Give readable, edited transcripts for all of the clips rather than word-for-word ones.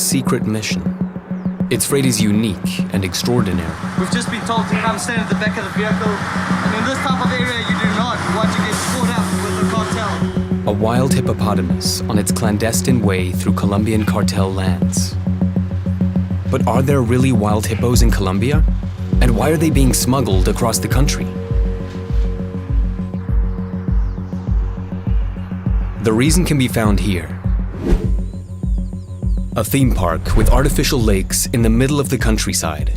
secret mission. Its freight is unique and extraordinary. We've just been told to come stand at the back of the vehicle, and in this type of area you do not want to get caught up with the cartel. A wild hippopotamus on its clandestine way through Colombian cartel lands. But are there really wild hippos in Colombia? And why are they being smuggled across the country? The reason can be found here. A theme park with artificial lakes in the middle of the countryside.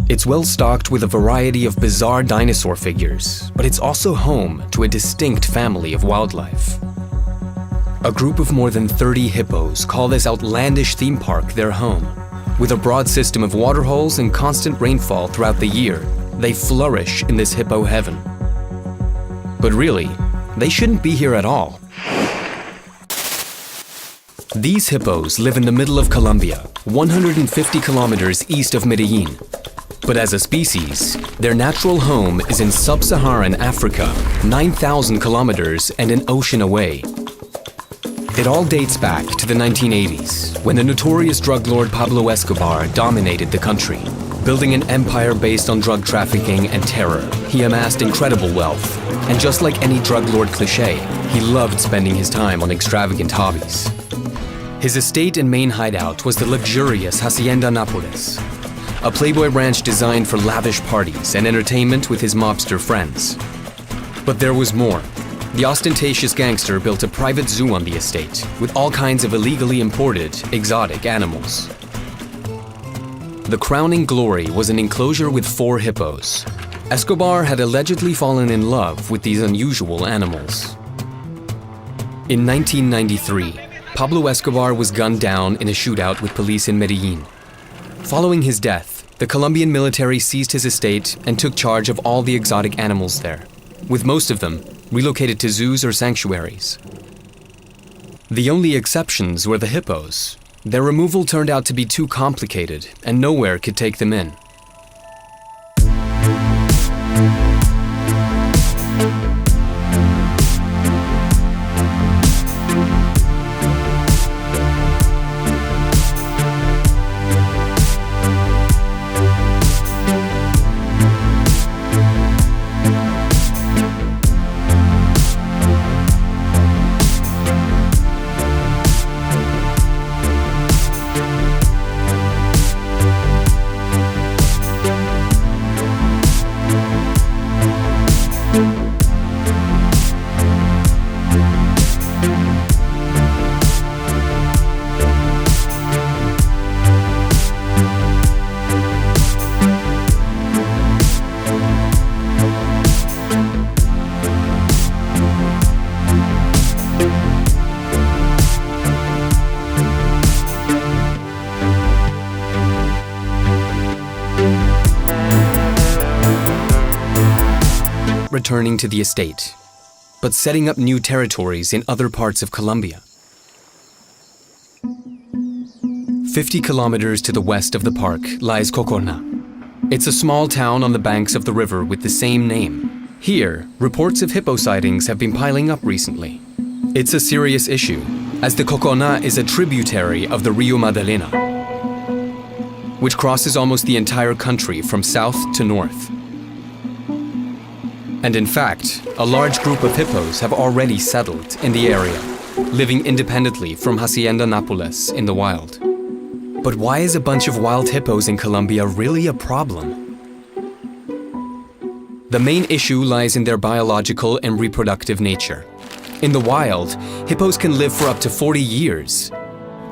It's well stocked with a variety of bizarre dinosaur figures, but it's also home to a distinct family of wildlife. A group of more than 30 hippos call this outlandish theme park their home. With a broad system of waterholes and constant rainfall throughout the year, they flourish in this hippo heaven. But really, they shouldn't be here at all. These hippos live in the middle of Colombia, 150 kilometers east of Medellin. But as a species, their natural home is in sub-Saharan Africa, 9,000 kilometers and an ocean away. It all dates back to the 1980s, when the notorious drug lord Pablo Escobar dominated the country. Building an empire based on drug trafficking and terror, he amassed incredible wealth. And just like any drug lord cliché, he loved spending his time on extravagant hobbies. His estate and main hideout was the luxurious Hacienda Nápoles, a playboy ranch designed for lavish parties and entertainment with his mobster friends. But there was more. The ostentatious gangster built a private zoo on the estate with all kinds of illegally imported, exotic animals. The crowning glory was an enclosure with 4 hippos. Escobar had allegedly fallen in love with these unusual animals. In 1993, Pablo Escobar was gunned down in a shootout with police in Medellin. Following his death, the Colombian military seized his estate and took charge of all the exotic animals there, with most of them relocated to zoos or sanctuaries. The only exceptions were the hippos. Their removal turned out to be too complicated, and nowhere could take them in. Returning to the estate, but setting up new territories in other parts of Colombia. 50 kilometers to the west of the park lies Cocona. It's a small town on the banks of the river with the same name. Here, reports of hippo sightings have been piling up recently. It's a serious issue, as the Cocona is a tributary of the Rio Magdalena, which crosses almost the entire country from south to north. And in fact, a large group of hippos have already settled in the area, living independently from Hacienda Nápoles in the wild. But why is a bunch of wild hippos in Colombia really a problem? The main issue lies in their biological and reproductive nature. In the wild, hippos can live for up to 40 years.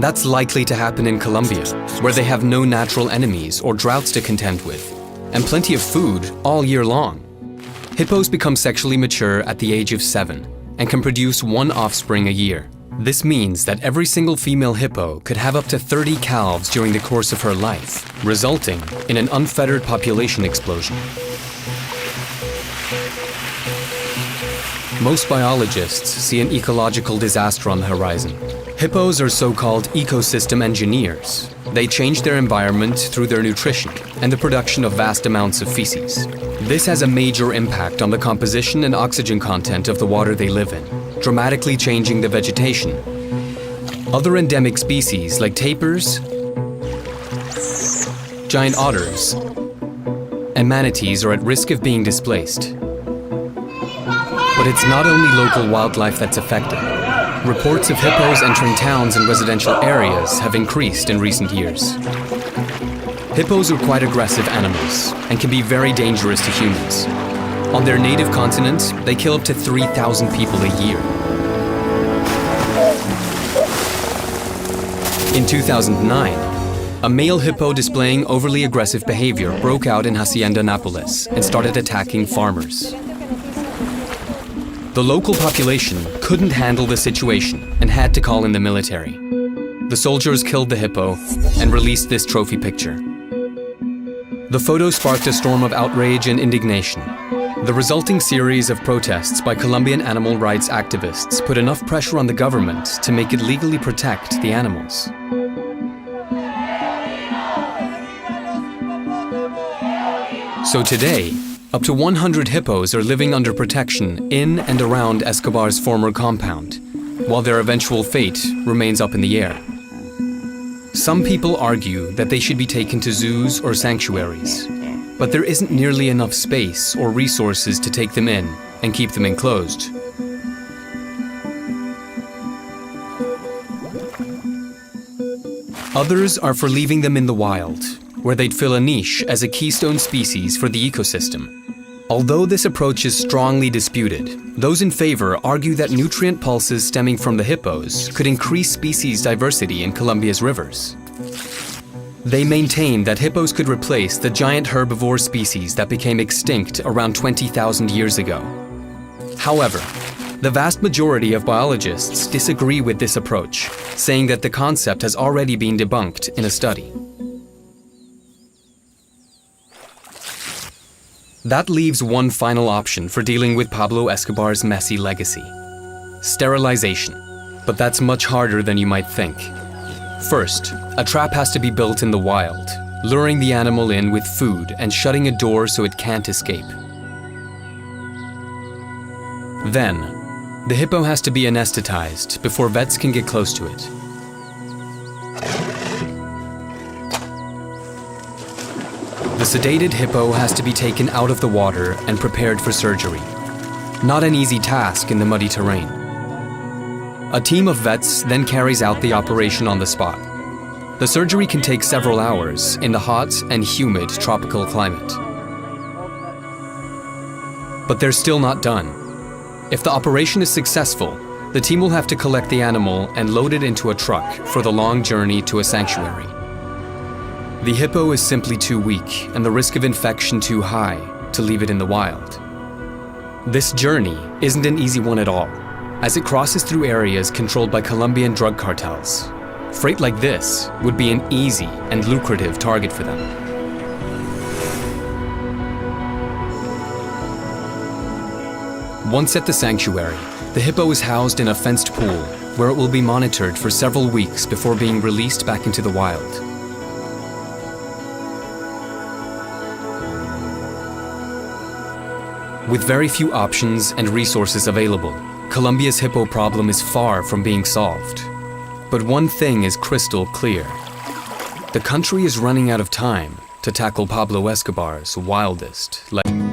That's likely to happen in Colombia, where they have no natural enemies or droughts to contend with, and plenty of food all year long. Hippos become sexually mature at the age of 7 and can produce 1 offspring a year. This means that every single female hippo could have up to 30 calves during the course of her life, resulting in an unfettered population explosion. Most biologists see an ecological disaster on the horizon. Hippos are so-called ecosystem engineers. They change their environment through their nutrition and the production of vast amounts of feces. This has a major impact on the composition and oxygen content of the water they live in, dramatically changing the vegetation. Other endemic species like tapirs, giant otters, and manatees are at risk of being displaced. But it's not only local wildlife that's affected. Reports of hippos entering towns and residential areas have increased in recent years. Hippos are quite aggressive animals and can be very dangerous to humans. On their native continent, they kill up to 3,000 people a year. In 2009, a male hippo displaying overly aggressive behavior broke out in Hacienda Nápoles and started attacking farmers. The local population couldn't handle the situation and had to call in the military. The soldiers killed the hippo and released this trophy picture. The photo sparked a storm of outrage and indignation. The resulting series of protests by Colombian animal rights activists put enough pressure on the government to make it legally protect the animals. So today, up to 100 hippos are living under protection in and around Escobar's former compound, while their eventual fate remains up in the air. Some people argue that they should be taken to zoos or sanctuaries, but there isn't nearly enough space or resources to take them in and keep them enclosed. Others are for leaving them in the wild, where they'd fill a niche as a keystone species for the ecosystem. Although this approach is strongly disputed, those in favor argue that nutrient pulses stemming from the hippos could increase species diversity in Colombia's rivers. They maintain that hippos could replace the giant herbivore species that became extinct around 20,000 years ago. However, the vast majority of biologists disagree with this approach, saying that the concept has already been debunked in a study. That leaves one final option for dealing with Pablo Escobar's messy legacy: sterilization. But that's much harder than you might think. First, a trap has to be built in the wild, luring the animal in with food and shutting a door so it can't escape. Then, the hippo has to be anesthetized before vets can get close to it. The sedated hippo has to be taken out of the water and prepared for surgery. Not an easy task in the muddy terrain. A team of vets then carries out the operation on the spot. The surgery can take several hours in the hot and humid tropical climate. But they're still not done. If the operation is successful, the team will have to collect the animal and load it into a truck for the long journey to a sanctuary. The hippo is simply too weak and the risk of infection too high to leave it in the wild. This journey isn't an easy one at all, as it crosses through areas controlled by Colombian drug cartels. Freight like this would be an easy and lucrative target for them. Once at the sanctuary, the hippo is housed in a fenced pool where it will be monitored for several weeks before being released back into the wild. With very few options and resources available, Colombia's hippo problem is far from being solved. But one thing is crystal clear. The country is running out of time to tackle Pablo Escobar's wildest legend.